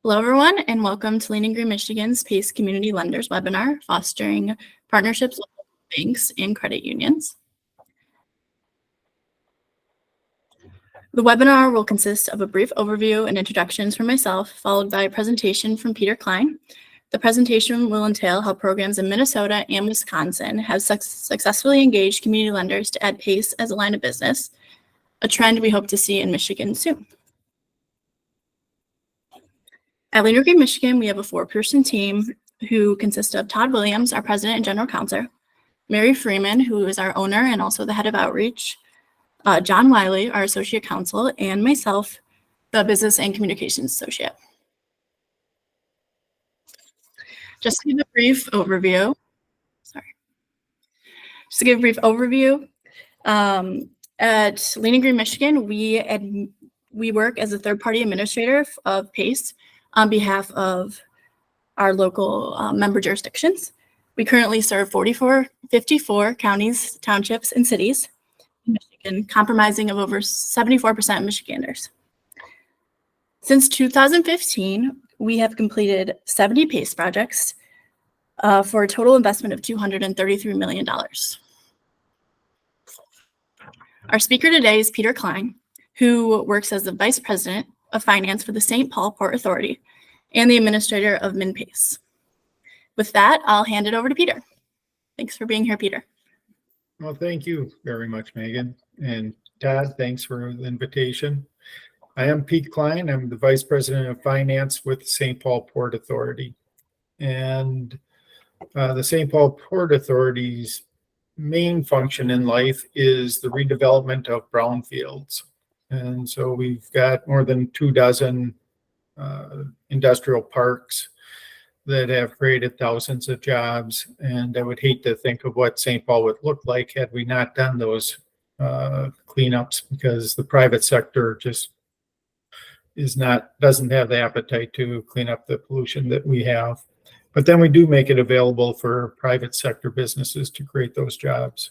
Hello, everyone, and welcome to Leaning Green Michigan's PACE Community Lenders webinar, fostering partnerships with banks and credit unions. The webinar will consist of a brief overview and introductions from myself, followed by a presentation from Peter Klein. The presentation will entail how programs in Minnesota and Wisconsin have successfully engaged community lenders to add PACE as a line of business, a trend we hope to see in Michigan soon. At Leaning Green Michigan, we have a 4-person team who consists of Todd Williams, our president and general counsel, Mary Freeman, who is our owner and also the head of outreach, John Wiley, our associate counsel, and myself, the business and communications associate. Just to give a brief overview, at Leaning Green Michigan, we work as a third-party administrator of PACE on behalf of our local member jurisdictions. We currently serve 54 counties, townships, and cities in Michigan, comprising of over 74% Michiganders. Since 2015, we have completed 70 PACE projects for a total investment of $233 million. Our speaker today is Peter Klein, who works as the Vice President of Finance for the St. Paul Port Authority and the administrator of MinnPace. With that, I'll hand it over to Peter. Thanks for being here, Peter. Well, thank you very much, Megan. And Todd, thanks for the invitation. I am Pete Klein. I'm the Vice President of Finance with the St. Paul Port Authority. And the St. Paul Port Authority's main function in life is the redevelopment of brownfields. And so we've got more than 24 industrial parks that have created thousands of jobs. And I would hate to think of what St. Paul would look like had we not done those cleanups, because the private sector just doesn't have the appetite to clean up the pollution that we have. But then we do make it available for private sector businesses to create those jobs.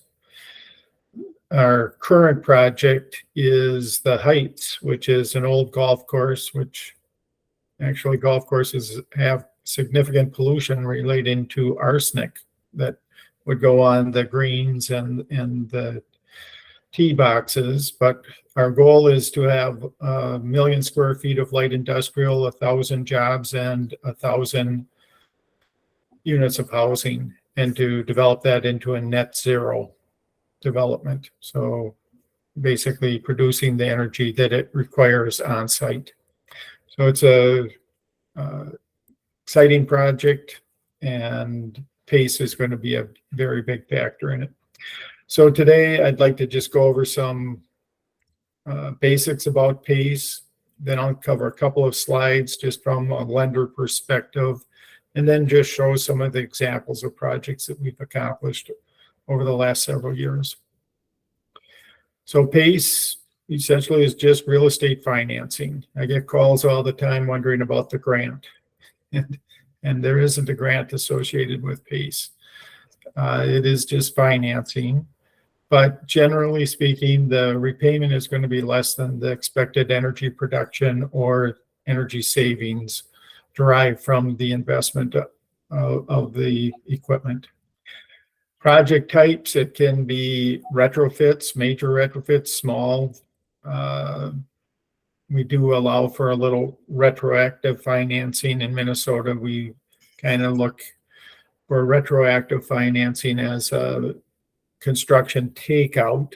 Our current project is the Heights, which is an old golf course, which actually golf courses have significant pollution relating to arsenic that would go on the greens and the tee boxes. But our goal is to have 1 million square feet of light industrial, 1,000 jobs, and 1,000 units of housing, and to develop that into a net zero development. So basically producing the energy that it requires on site. So it's a exciting project, and PACE is going to be a very big factor in it. So today I'd like to just go over some basics about PACE. Then I'll cover a couple of slides just from a lender perspective, and then just show some of the examples of projects that we've accomplished over the last several years. So PACE essentially is just real estate financing. I get calls all the time wondering about the grant, and there isn't a grant associated with PACE. It is just financing, but generally speaking, the repayment is going to be less than the expected energy production or energy savings derived from the investment of the equipment. Project types, it can be retrofits, major retrofits, small. We do allow for a little retroactive financing in Minnesota. We kind of look for retroactive financing as a construction takeout,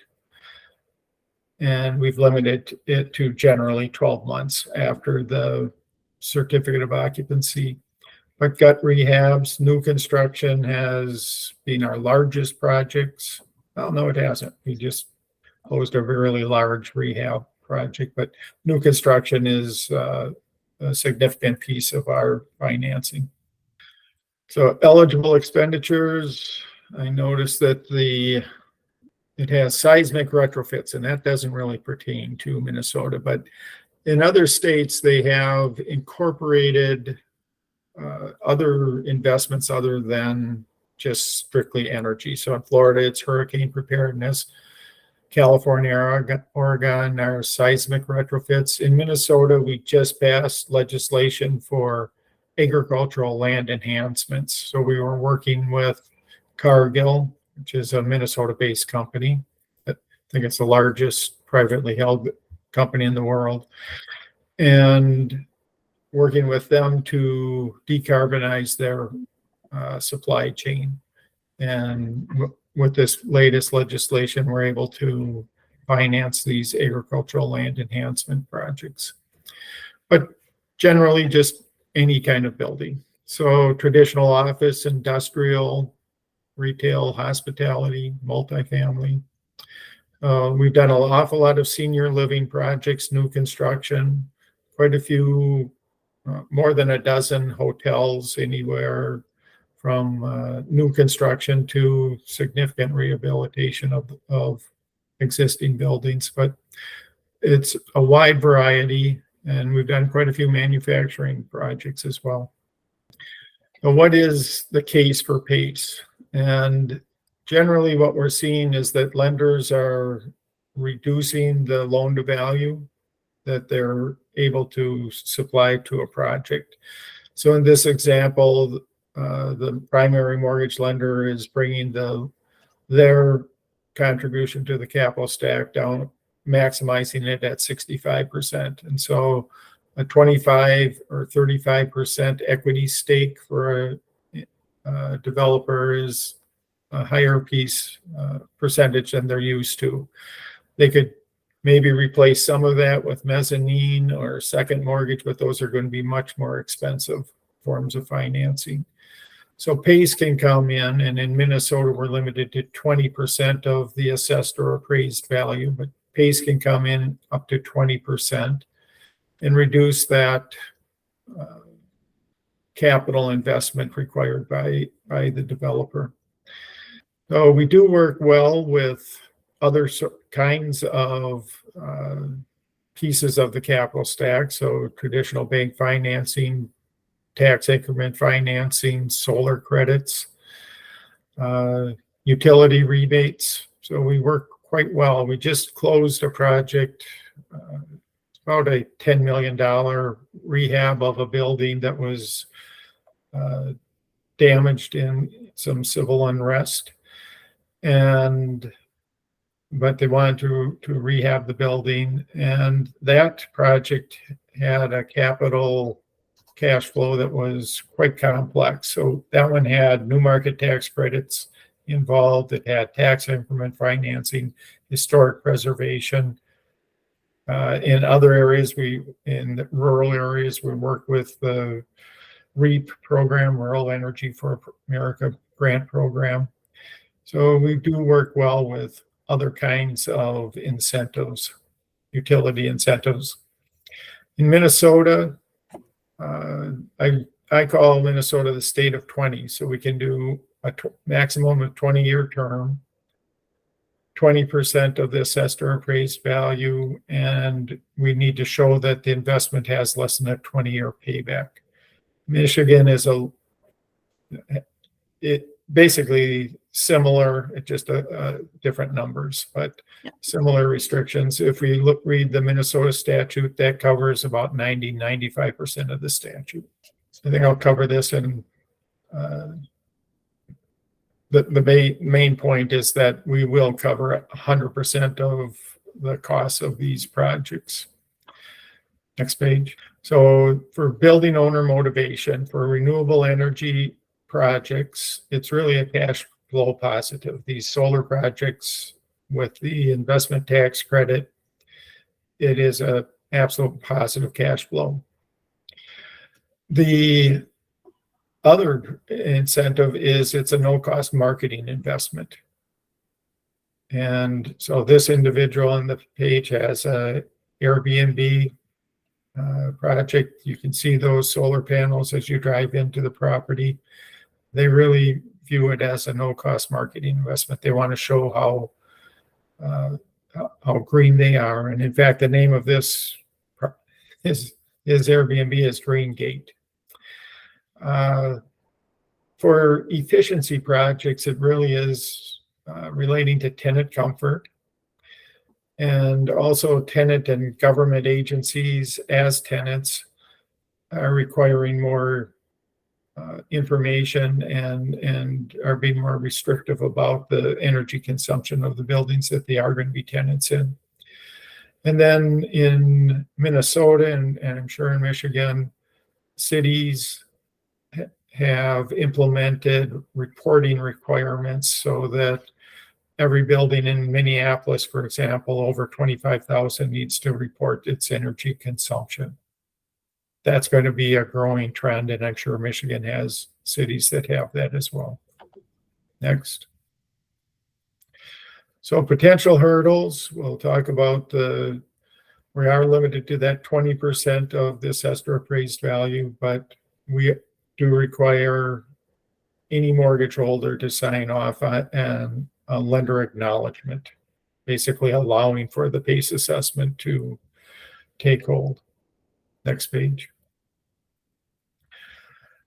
and we've limited it to generally 12 months after the certificate of occupancy. But gut rehabs, new construction has been our largest projects. Well, no, it hasn't. We just closed a really large rehab project, but new construction is a significant piece of our financing. So eligible expenditures, I noticed that it has seismic retrofits, and that doesn't really pertain to Minnesota, but in other states, they have incorporated other investments other than just strictly energy. So in Florida, it's hurricane preparedness. California, Oregon are seismic retrofits. In Minnesota, we just passed legislation for agricultural land enhancements. So we were working with Cargill, which is a Minnesota-based company. I think it's the largest privately held company in the world. And working with them to decarbonize their supply chain. And with this latest legislation, we're able to finance these agricultural land enhancement projects. But generally, just any kind of building. So traditional office, industrial, retail, hospitality, multifamily. We've done an awful lot of senior living projects, new construction, quite a few, more than a dozen hotels, anywhere from new construction to significant rehabilitation of existing buildings. But it's a wide variety, and we've done quite a few manufacturing projects as well. So what is the case for PACE? And generally what we're seeing is that lenders are reducing the loan to value that they're able to supply to a project. So in this example, the primary mortgage lender is bringing their contribution to the capital stack down, maximizing it at 65%. And so a 25 or 35% equity stake for a developer is a higher percentage than they're used to. They could maybe replace some of that with mezzanine or second mortgage, but those are going to be much more expensive forms of financing. So PACE can come in, and in Minnesota, we're limited to 20% of the assessed or appraised value, but PACE can come in up to 20% and reduce that capital investment required by the developer. So we do work well with other kinds of pieces of the capital stack. So traditional bank financing, tax increment financing, solar credits, utility rebates. So we work quite well. We just closed a project, about a $10 million rehab of a building that was damaged in some civil unrest. But they wanted to rehab the building, and that project had a capital cash flow that was quite complex. So that one had new market tax credits involved. It had tax increment financing, historic preservation. In other areas, in the rural areas, we work with the REAP program, Rural Energy for America grant program. So we do work well with other kinds of incentives, utility incentives. In Minnesota, I call Minnesota the state of 20. So we can do a maximum of 20-year term, 20% of the assessed or appraised value, and we need to show that the investment has less than a 20-year payback. Michigan is basically similar, just different numbers, but similar restrictions. If we read the Minnesota statute, that covers about 95% of the statute. I think I'll cover this in the main point is that we will cover 100% of the costs of these projects. Next page. So for building owner motivation for renewable energy projects, it's really a cash flow positive. These solar projects with the investment tax credit, it is an absolute positive cash flow. The other incentive is it's a no-cost marketing investment. And so this individual on the page has a Airbnb project. You can see those solar panels as you drive into the property. They really view it as a no-cost marketing investment. They want to show how green they are. And in fact, the name of this is Airbnb is Green Gate. For efficiency projects, it really is relating to tenant comfort. And also tenant and government agencies as tenants are requiring more information and are being more restrictive about the energy consumption of the buildings that they are going to be tenants in. And then in Minnesota and I'm sure in Michigan, cities have implemented reporting requirements so that every building in Minneapolis, for example, over 25,000 needs to report its energy consumption. That's going to be a growing trend, and I'm sure Michigan has cities that have that as well. Next. So potential hurdles, we'll talk about we are limited to that 20% of the assessed or appraised value, but we do require any mortgage holder to sign off on a lender acknowledgement, basically allowing for the PACE assessment to take hold. Next page.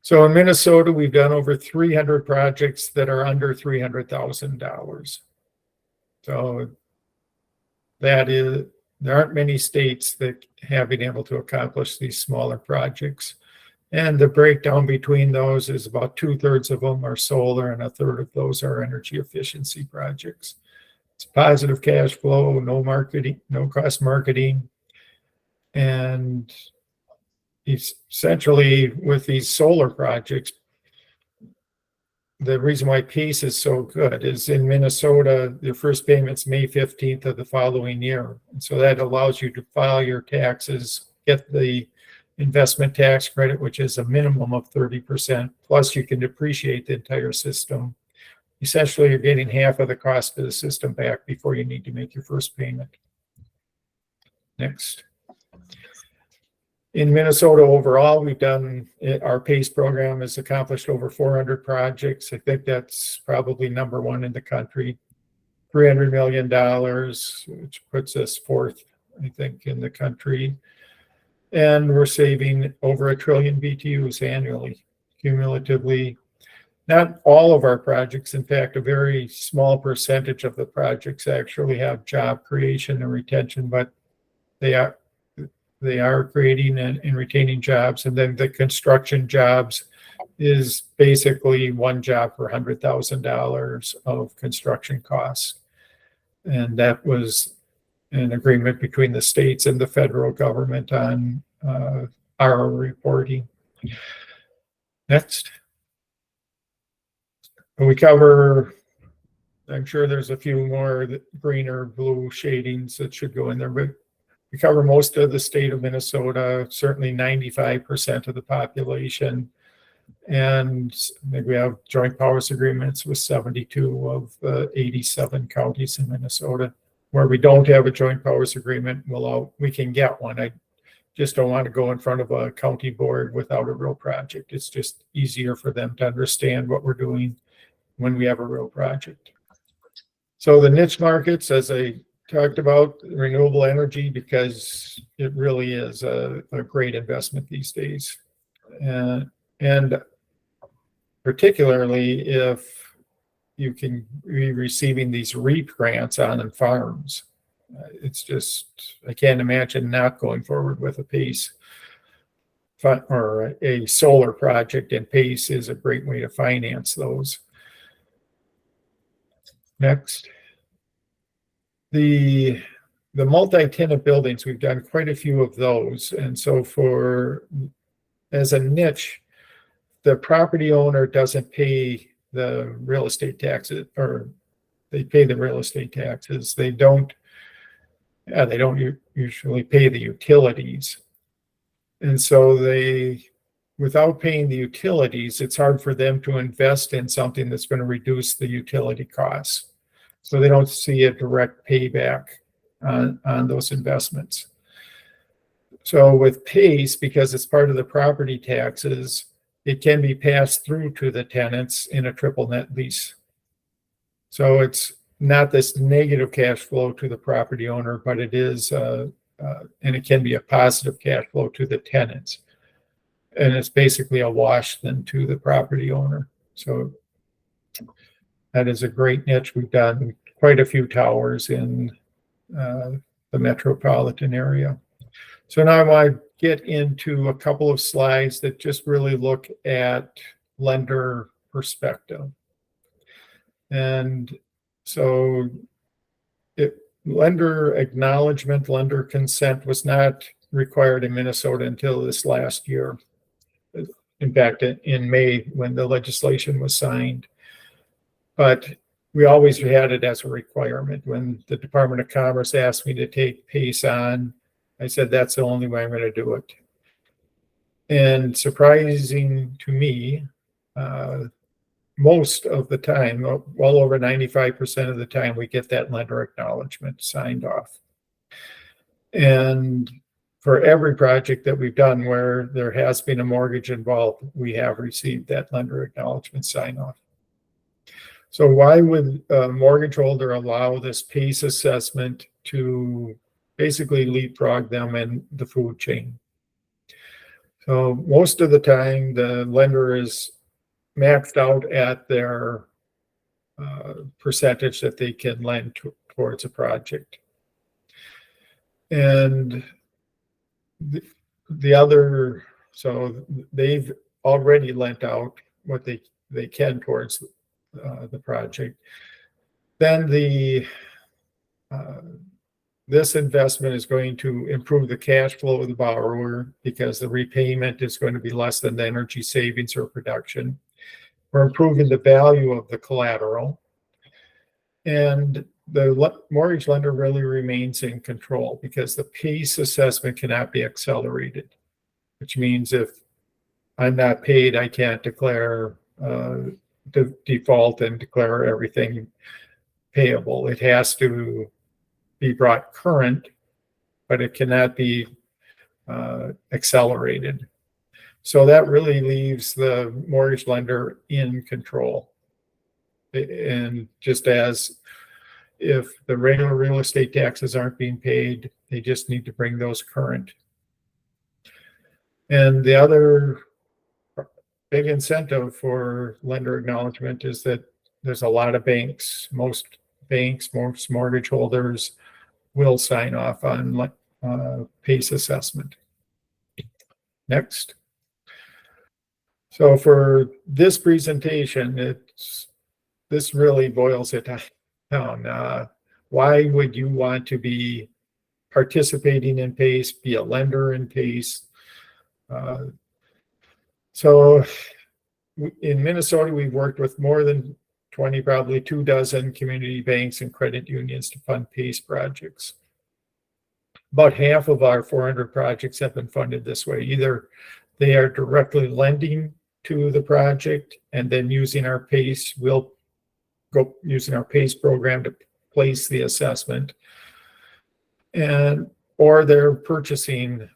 So in Minnesota, we've done over 300 projects that are under $300,000. So that is, there aren't many states that have been able to accomplish these smaller projects. And the breakdown between those is about 2/3 of them are solar and 1/3 of those are energy efficiency projects. It's positive cash flow, no marketing, no cost marketing. And essentially with these solar projects, the reason why PACE is so good is in Minnesota, the first payment's May 15th of the following year. And so that allows you to file your taxes, get the investment tax credit, which is a minimum of 30%, plus you can depreciate the entire system. Essentially, you're getting half of the cost of the system back before you need to make your first payment. Next. In Minnesota overall, we've done, our PACE program has accomplished over 400 projects. I think that's probably #1 in the country. $300 million, which puts us 4th, I think, in the country. And we're saving over 1 trillion BTUs annually, cumulatively. Not all of our projects, in fact, a very small percentage of the projects actually have job creation and retention, but they are creating and retaining jobs. And then the construction jobs is basically 1 job per $100,000 of construction costs. And that was an agreement between the states and the federal government on our reporting. Next. We cover, I'm sure there's a few more green or blue shadings that should go in there, but we cover most of the state of Minnesota, certainly 95% of the population. And I think we have joint powers agreements with 72 of the 87 counties in Minnesota. Where we don't have a joint powers agreement, we can get one. I just don't want to go in front of a county board without a real project. It's just easier for them to understand what we're doing when we have a real project. So the niche markets, as I talked about, renewable energy, because it really is a great investment these days. And particularly if you can be receiving these REAP grants on farms. It's just, I can't imagine not going forward with a PACE or a solar project, and PACE is a great way to finance those. Next. The multi-tenant buildings, we've done quite a few of those. And so as a niche, the property owner doesn't pay the real estate taxes, or they pay the real estate taxes. They don't usually pay the utilities. And so without paying the utilities, it's hard for them to invest in something that's going to reduce the utility costs. So they don't see a direct payback on those investments. So with PACE, because it's part of the property taxes, it can be passed through to the tenants in a triple net lease. So it's not this negative cash flow to the property owner, but it is, and it can be a positive cash flow to the tenants. And it's basically a wash then to the property owner. So that is a great niche. We've done quite a few towers in the metropolitan area. So now I want to get into a couple of slides that just really look at lender perspective. And so lender acknowledgement, lender consent was not required in Minnesota until this last year. In fact, in May, when the legislation was signed. But we always had it as a requirement. When the Department of Commerce asked me to take PACE on, I said, that's the only way I'm going to do it. And surprising to me, most of the time, well over 95% of the time, we get that lender acknowledgement signed off. And for every project that we've done where there has been a mortgage involved, we have received that lender acknowledgement sign off. So why would a mortgage holder allow this PACE assessment to basically leapfrog them in the food chain? So most of the time, the lender is maxed out at their percentage that they can lend towards a project. And the other, so they've already lent out what they can towards the project. Then this investment is going to improve the cash flow of the borrower because the repayment is going to be less than the energy savings or production. We're improving the value of the collateral. And the mortgage lender really remains in control because the PACE assessment cannot be accelerated, which means if I'm not paid, I can't declare default and declare everything payable. It has to be brought current, but it cannot be accelerated. So that really leaves the mortgage lender in control. And just as if the regular real estate taxes aren't being paid, they just need to bring those current. And the other big incentive for lender acknowledgement is that there's a lot of banks, most mortgage holders will sign off on PACE assessment. Next. So for this presentation, this really boils it down. Why would you want to be participating in PACE, be a lender in PACE? So in Minnesota, we've worked with more than 20, probably 24 community banks and credit unions to fund PACE projects. About half of our 400 projects have been funded this way. Either they are directly lending to the project and then using our PACE, we'll go using our PACE program to place the assessment, or they're purchasing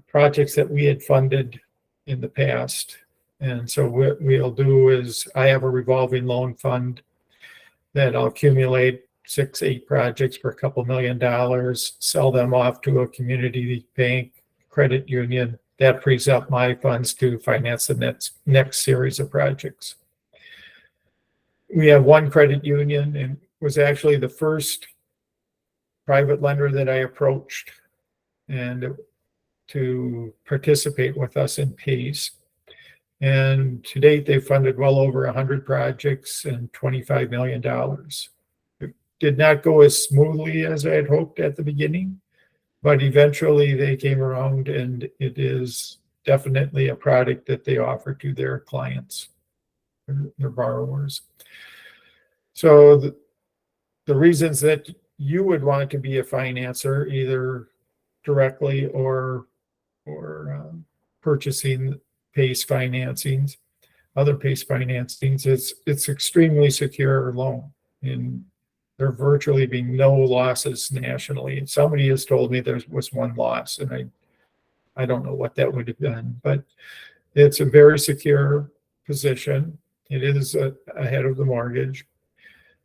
projects that we had funded in the past. And so what we'll do is I have a revolving loan fund that I'll accumulate 6-8 projects for a couple $1 million, sell them off to a community bank, credit union. That frees up my funds to finance the next series of projects. We have one credit union, and was actually the first private lender that I approached and to participate with us in PACE. And to date, they've funded well over 100 projects and $25 million. It did not go as smoothly as I had hoped at the beginning, but eventually they came around, and it is definitely a product that they offer to their clients, their borrowers. So the reasons that you would want to be a financer, either directly or purchasing PACE financings, other PACE financings, it's extremely secure loan, and there virtually being no losses nationally. Somebody has told me there was one loss, and I don't know what that would have been, but it's a very secure position. It is ahead of the mortgage.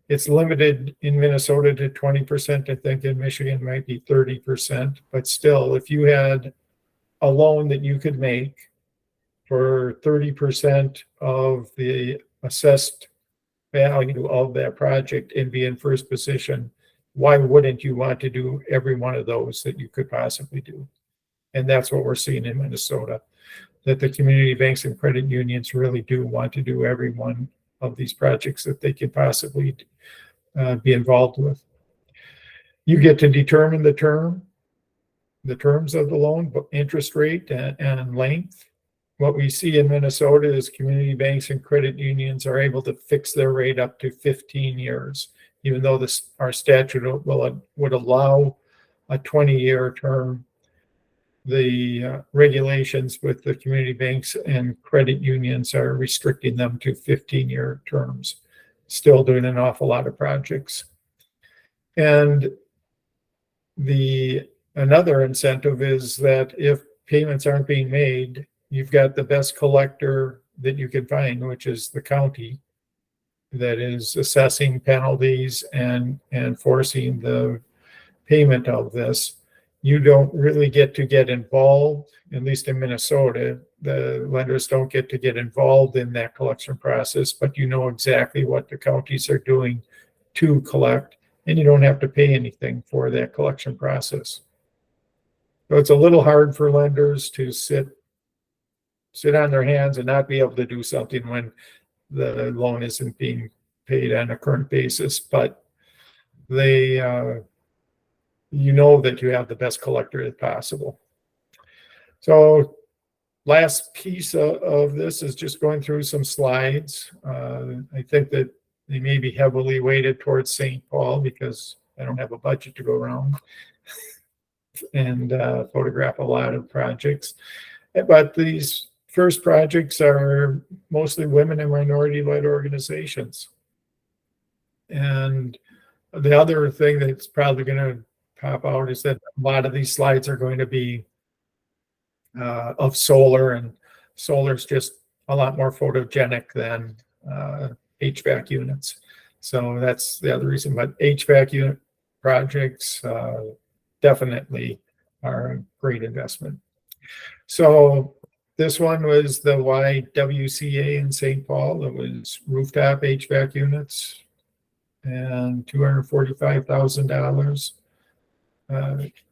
It's limited in Minnesota to 20%. I think in Michigan might be 30%, but still, if you had a loan that you could make for 30% of the assessed value of that project and be in first position, why wouldn't you want to do every one of those that you could possibly do? And that's what we're seeing in Minnesota, that the community banks and credit unions really do want to do every one of these projects that they could possibly be involved with. You get to determine the terms of the loan, interest rate and length. What we see in Minnesota is community banks and credit unions are able to fix their rate up to 15 years, even though our statute would allow a 20-year term. The regulations with the community banks and credit unions are restricting them to 15-year terms, still doing an awful lot of projects. And another incentive is that if payments aren't being made, you've got the best collector that you can find, which is the county, that is assessing penalties and forcing the payment of this. You don't really get involved, at least in Minnesota. The lenders don't get to get involved in that collection process, but you know exactly what the counties are doing to collect, and you don't have to pay anything for that collection process. So it's a little hard for lenders to sit on their hands and not be able to do something when the loan isn't being paid on a current basis, but they, you know that you have the best collector as possible. So last piece of this is just going through some slides. I think that they may be heavily weighted towards St. Paul because I don't have a budget to go around and photograph a lot of projects. But these first projects are mostly women and minority-led organizations. And the other thing that's probably going to pop out is that a lot of these slides are going to be of solar, and solar is just a lot more photogenic than HVAC units. So that's the other reason. But HVAC unit projects definitely are a great investment. So this one was the YWCA in St. Paul. It was rooftop HVAC units and $245,000.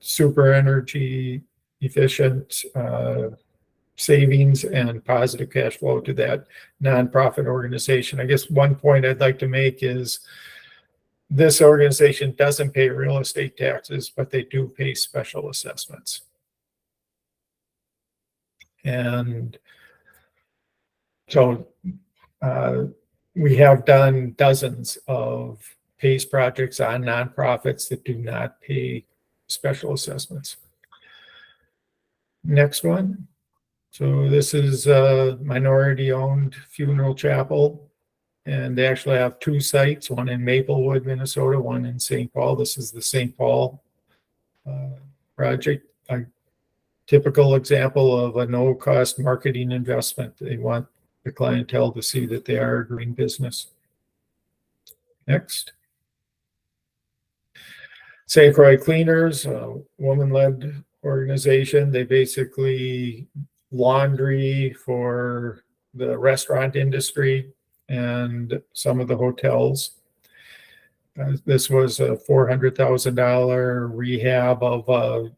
Super energy efficient savings and positive cash flow to that nonprofit organization. I guess one point I'd like to make is this organization doesn't pay real estate taxes, but they do pay special assessments. And so we have done dozens of PACE projects on nonprofits that do not pay special assessments. Next one. So this is a minority-owned funeral chapel, and they actually have two sites, one in Maplewood, Minnesota, one in St. Paul. This is the St. Paul project. A typical example of a no-cost marketing investment. They want the clientele to see that they are a green business. Next. St. Croix Cleaners, a woman-led organization. They basically laundry for the restaurant industry and some of the hotels. This was a $400,000 rehab of a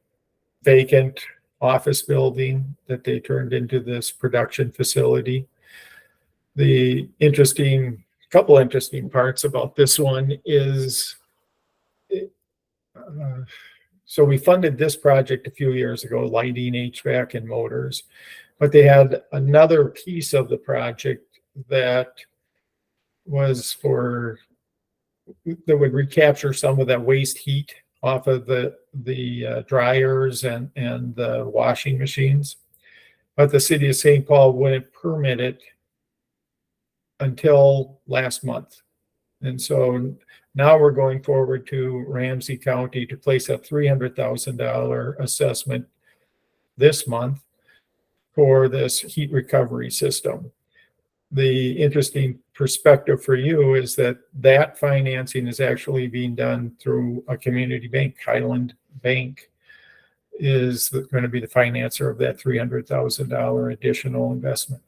vacant office building that they turned into this production facility. The couple interesting parts about this one is, so we funded this project a few years ago, lighting, HVAC, and motors, but they had another piece of the project that was that would recapture some of that waste heat off of the dryers and the washing machines. But the city of St. Paul wouldn't permit it until last month. And so now we're going forward to Ramsey County to place a $300,000 assessment this month for this heat recovery system. The interesting perspective for you is that financing is actually being done through a community bank. Highland Bank is going to be the financer of that $300,000 additional investment.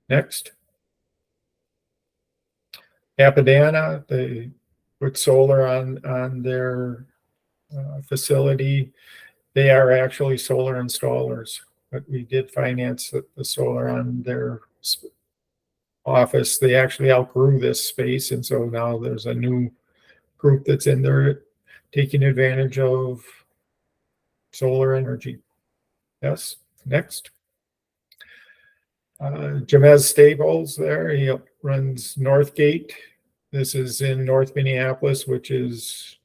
Next. Apadana, the put solar on their facility. They are actually solar installers, but we did finance the solar on their office. They actually outgrew this space, and so now there's a new group that's in there taking advantage of solar energy. Yes, next. Jamez Staples there, he runs Northgate. This is in North Minneapolis, which is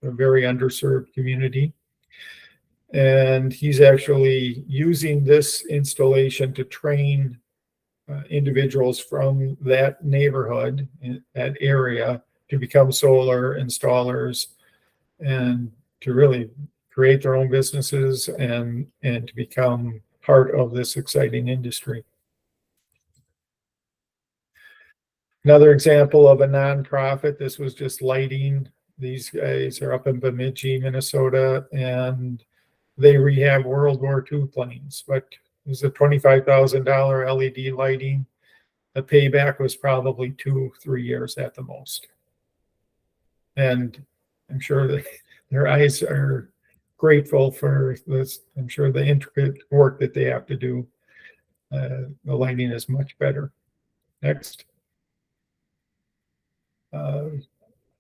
a very underserved community. And he's actually using this installation to train individuals from that neighborhood, that area, to become solar installers and to really create their own businesses and to become part of this exciting industry. Another example of a nonprofit, this was just lighting. These guys are up in Bemidji, Minnesota, and they rehab World War II planes, but it was a $25,000 LED lighting. The payback was probably 2-3 years at the most. And I'm sure that their eyes are grateful for this. I'm sure the intricate work that they have to do. The lighting is much better. Next.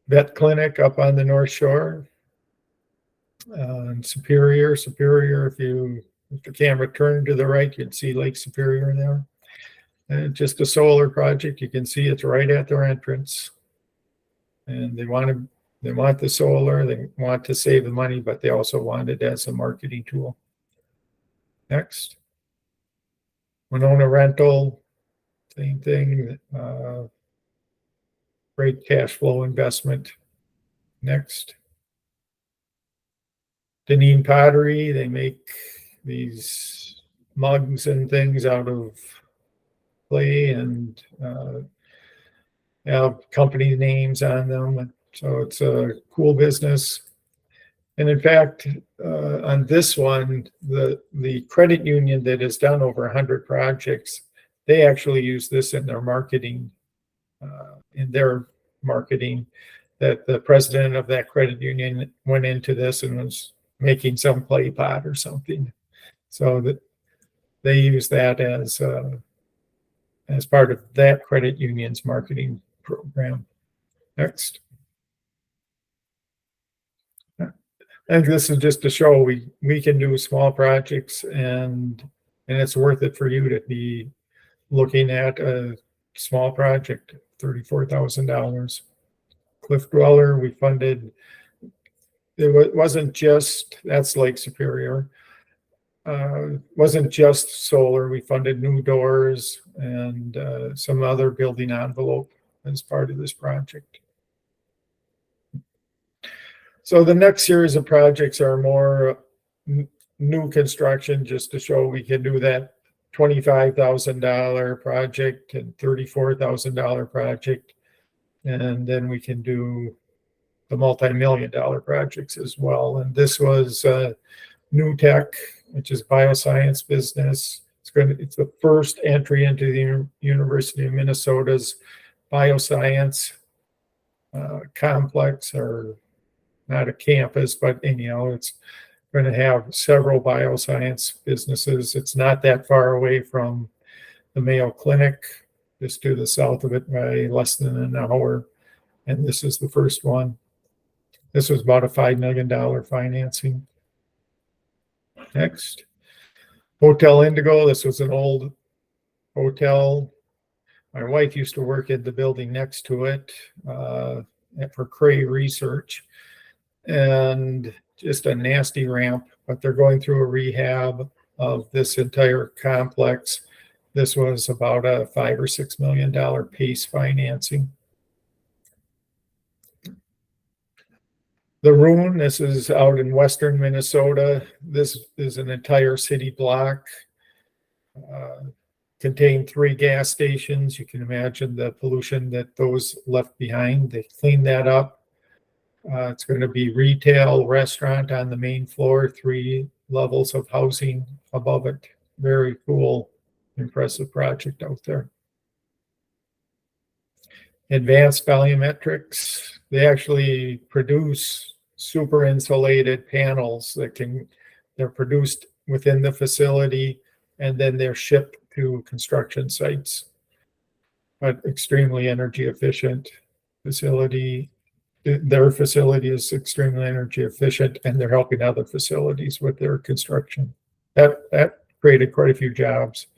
Vet clinic up on the North Shore. Superior, if the camera turned to the right, you'd see Lake Superior there. And just a solar project. You can see it's right at their entrance. And they want the solar, they want to save the money, but they also want it as a marketing tool. Next. Winona Rental, same thing. Great cash flow investment. Next. Deneen Pottery, they make these mugs and things out of clay and have company names on them. So it's a cool business. And in fact, on this one, the credit union that has done over 100 projects, they actually use this in their marketing, that the president of that credit union went into this and was making some clay pot or something. So that they use that as part of that credit union's marketing program. Next. And this is just to show we can do small projects and it's worth it for you to be looking at a small project, $34,000. Cliff Dweller, we funded, it wasn't just, that's Lake Superior. Wasn't just solar, we funded new doors and some other building envelope as part of this project. So the next series of projects are more new construction, just to show we can do that $25,000 project and $34,000 project. And then we can do the multi-million-dollar projects as well. And this was New Tech, which is bioscience business. It's the first entry into the University of Minnesota's bioscience complex, or not a campus, but anyhow, it's going to have several bioscience businesses. It's not that far away from the Mayo Clinic, just to the south of it by less than an hour. And this is the first one. This was about a $5 million financing. Next. Hotel Indigo. This was an old hotel. My wife used to work in the building next to it for Cray Research. And just a nasty ramp, but they're going through a rehab of this entire complex. This was about a $5 or $6 million PACE financing. The Rune, this is out in western Minnesota. This is an entire city block. Contained 3 gas stations. You can imagine the pollution that those left behind. They cleaned that up. It's going to be retail, restaurant on the main floor, 3 levels of housing above it. Very cool, impressive project out there. advanced volumetrics. They actually produce super insulated panels they're produced within the facility, and then they're shipped to construction sites. But extremely energy efficient facility. Their facility is extremely energy efficient, and they're helping other facilities with their construction. That created quite a few jobs.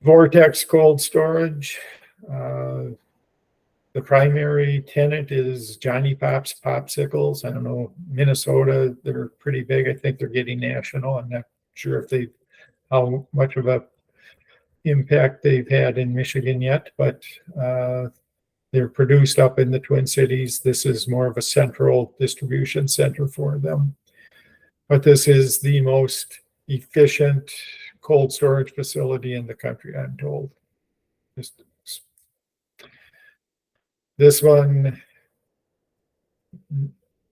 Vortex Cold Storage. The primary tenant is Johnny Pop's Popsicles. I don't know, Minnesota, they're pretty big. I think they're getting national. I'm not sure if how much of a impact they've had in Michigan yet, but they're produced up in the Twin Cities. This is more of a central distribution center for them. But this is the most efficient cold storage facility in the country, I'm told. This one,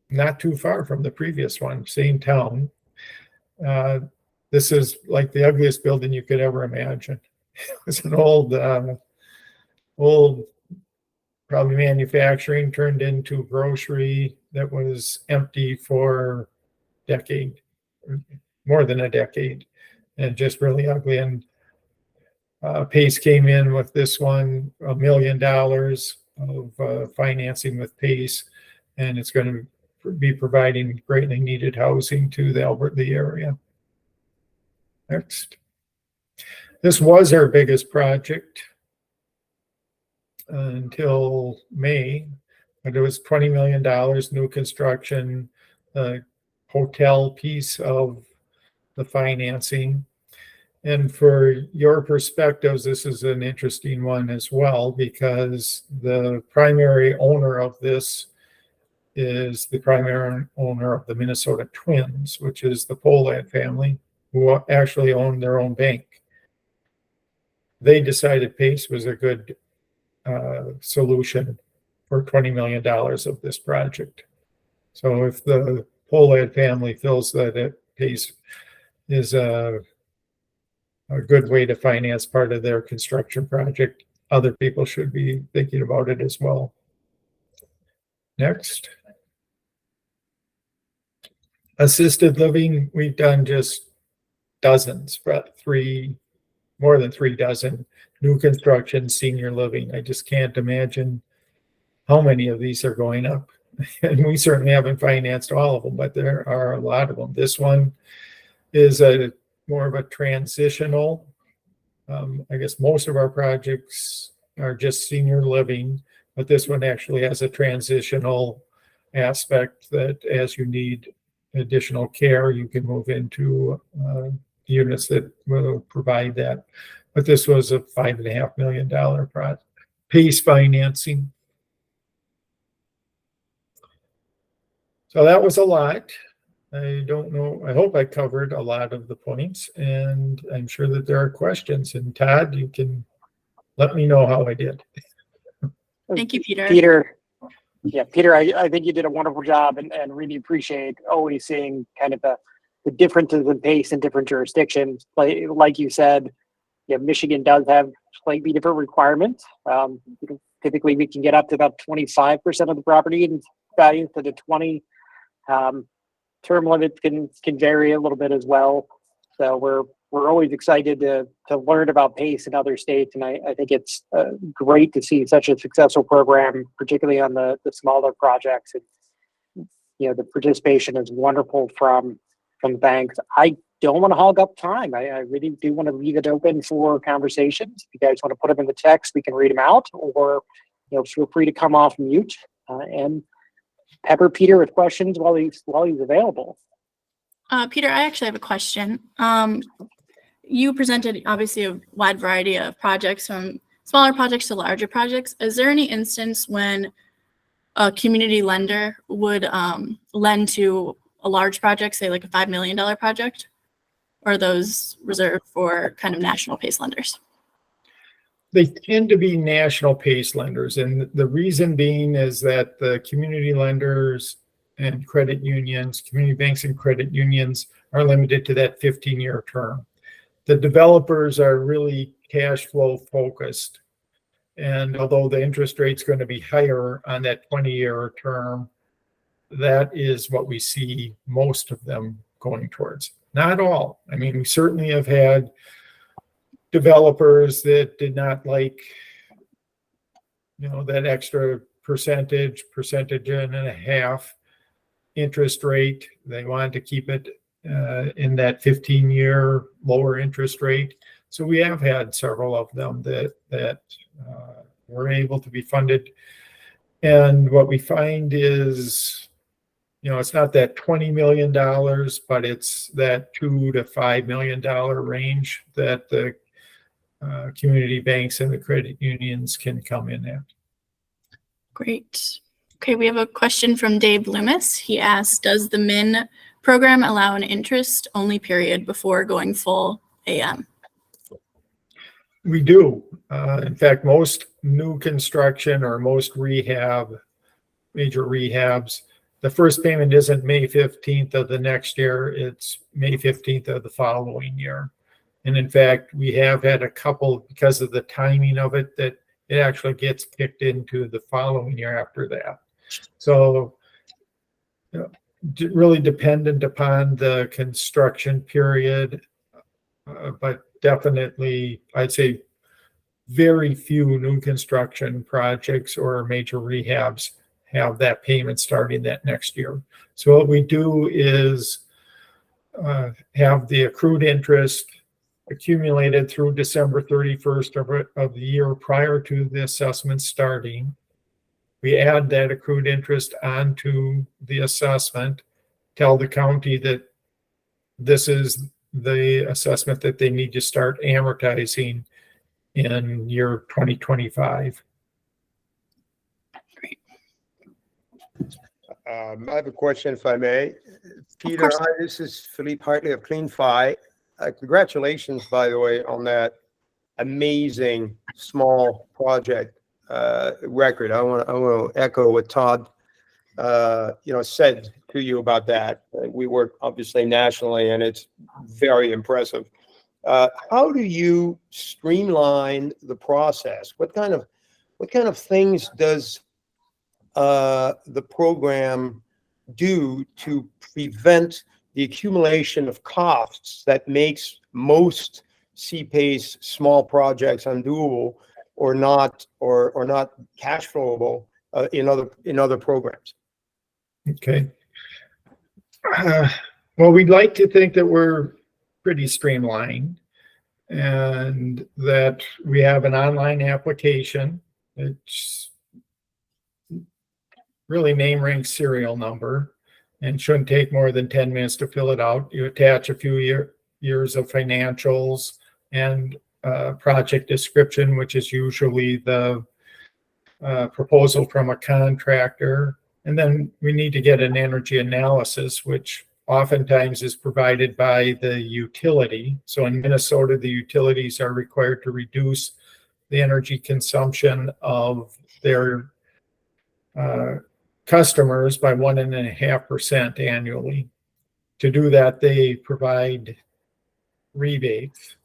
not too far from the previous one, same town. This is like the ugliest building you could ever imagine. It's an old, probably manufacturing turned into grocery that was empty for a decade, more than a decade, and just really ugly. And Pace came in with this one, $1 million of financing with Pace, and it's going to be providing greatly needed housing to the area. Next. This was our biggest project until May, but it was $20 million, new construction, hotel piece of the financing. And for your perspectives, this is an interesting one as well, because the primary owner of this is the primary owner of the Minnesota Twins, which is the Pohlad family, who actually own their own bank. They decided Pace was a good solution for $20 million of this project. So if the Pohlad family feels that Pace is a good way to finance part of their construction project, other people should be thinking about it as well. Next. Assisted living, we've done just dozens, about more than 3 dozen new construction, senior living. I just can't imagine how many of these are going up. And we certainly haven't financed all of them, but there are a lot of them. This one is more of a transitional. I guess most of our projects are just senior living, but this one actually has a transitional aspect that as you need additional care, you can move into units that will provide that. But this was a $5.5 million project. Pace financing. So that was a lot. I don't know. I hope I covered a lot of the points, and I'm sure that there are questions. And Todd, you can let me know how I did. Thank you, Peter. Peter, I think you did a wonderful job, and really appreciate always seeing kind of the differences in pace in different jurisdictions. Like you said, Michigan does have slightly different requirements. Typically, we can get up to about 25% of the property in value to the 20. Term limits can vary a little bit as well. So we're always excited to learn about PACE in other states, and I think it's great to see such a successful program, particularly on the smaller projects. The participation is wonderful from the banks. I don't want to hog up time. I really do want to leave it open for conversations. If you guys want to put them in the text, we can read them out, or feel free to come off mute and pepper Peter with questions while he's available. Peter, I actually have a question. You presented obviously a wide variety of projects, from smaller projects to larger projects. Is there any instance when a community lender would lend to a large project, say like a $5 million project? Or are those reserved for kind of national PACE lenders? They tend to be national PACE lenders. And the reason being is that the community lenders and credit unions, community banks and credit unions, are limited to that 15-year term. The developers are really cash flow focused. And although the interest rate's going to be higher on that 20-year term, that is what we see most of them going towards. Not all. I mean, we certainly have had developers that did not like, that extra percentage and a half interest rate. They wanted to keep it in that 15-year lower interest rate. So we have had several of them that were able to be funded. And what we find is, it's not that $20 million, but it's that $2 to $5 million range that the community banks and the credit unions can come in at. Great. Okay, we have a question from Dave Loomis. He asks, does the MIN program allow an interest-only period before going full AM? We do. In fact, most new construction or most major rehabs, the first payment isn't May 15th of the next year, it's May 15th of the following year. And in fact, we have had a couple, because of the timing of it, that it actually gets kicked into the following year after that. So really dependent upon the construction period, but definitely, I'd say very few new construction projects or major rehabs have that payment starting that next year. So what we do is have the accrued interest accumulated through December 31st of the year prior to the assessment starting. We add that accrued interest onto the assessment, tell the county that this is the assessment that they need to start amortizing in year 2025. Great. I have a question, if I may. Peter, hi, this is Philippe Hartley of Klein. Congratulations, by the way, on that amazing small project record. I want to echo what Todd, said to you about that. We work obviously nationally, and it's very impressive. How do you streamline the process? What kind of things does the program do to prevent the accumulation of costs that makes most CPACE small projects undoable or not cash flowable in other programs? Okay. Well, we'd like to think that we're pretty streamlined and that we have an online application. It's really name, rank, serial number, and shouldn't take more than 10 minutes to fill it out. You attach a few years of financials and project description, which is usually the proposal from a contractor. And then we need to get an energy analysis, which oftentimes is provided by the utility. So in Minnesota, the utilities are required to reduce the energy consumption of their customers by 1.5% annually. To do that, they provide rebates.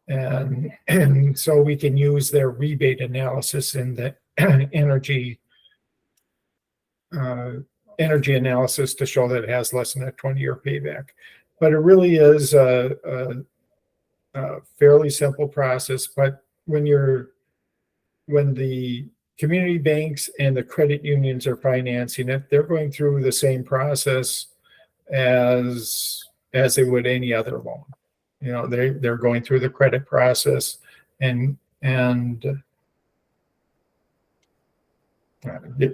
And so we can use their rebate analysis in the energy analysis to show that it has less than a 20-year payback. But it really is a fairly simple process. But when the community banks and the credit unions are financing it, they're going through the same process as they would any other loan. They're going through the credit process and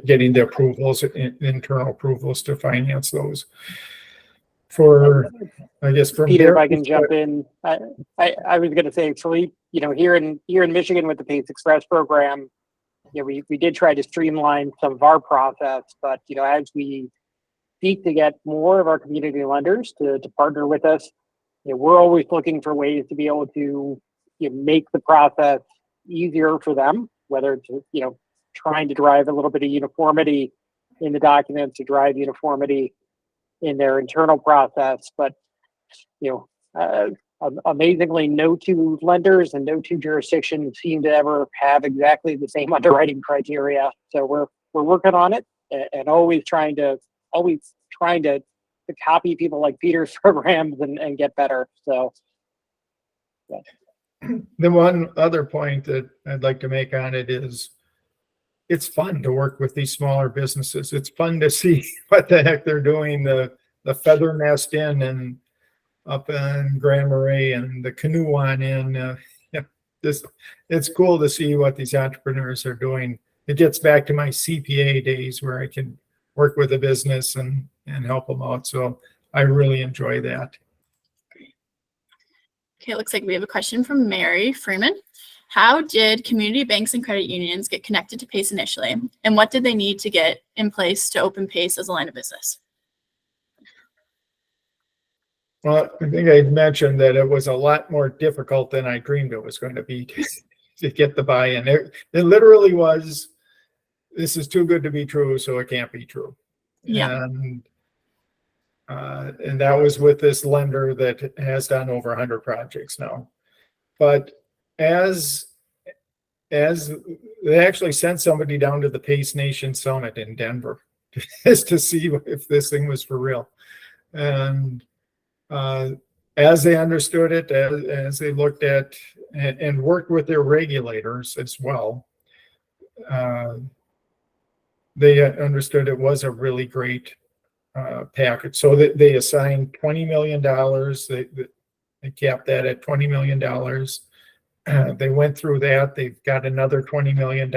getting the approvals, internal approvals to finance those. For, I guess, from Peter, if I can jump in, I was going to say, Philippe, here in Michigan with the PACE Express program, we did try to streamline some of our process, but as we seek to get more of our community lenders to partner with us, we're always looking for ways to be able to make the process easier for them, whether it's trying to drive a little bit of uniformity in the documents, to drive uniformity in their internal process. But Amazingly, no two lenders and no two jurisdictions seem to ever have exactly the same underwriting criteria. So we're working on it, and always trying to copy people like Peter's programs and get better. So The one other point that I'd like to make on it is it's fun to work with these smaller businesses. It's fun to see what the heck they're doing, the Feather Nest Inn and up in Grand Marais and the Canoe One Inn. It's cool to see what these entrepreneurs are doing. It gets back to my CPA days where I can work with a business and help them out. So I really enjoy that. Okay, it looks like we have a question from Mary Freeman. How did community banks and credit unions get connected to PACE initially? And what did they need to get in place to open PACE as a line of business? Well, I think I mentioned that it was a lot more difficult than I dreamed it was going to be to get the buy-in. It literally was, this is too good to be true, so it can't be true. Yeah. And that was with this lender that has done over 100 projects now. But as they actually sent somebody down to the PACE Nation Summit in Denver just to see if this thing was for real. And as they understood it, as they looked at and worked with their regulators as well, they understood it was a really great package. So they assigned $20 million. They capped that at $20 million. They went through that. They've got another $20 million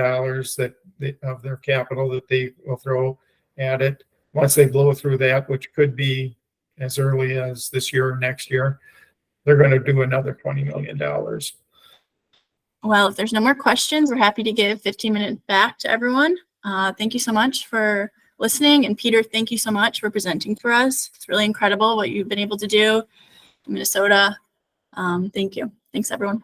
of their capital that they will throw at it. Once they blow through that, which could be as early as this year or next year, they're going to do another $20 million. Well, if there's no more questions, we're happy to give 15 minutes back to everyone. Thank you so much for listening. And Peter, thank you so much for presenting for us. It's really incredible what you've been able to do in Minnesota. Thank you. Thanks, everyone.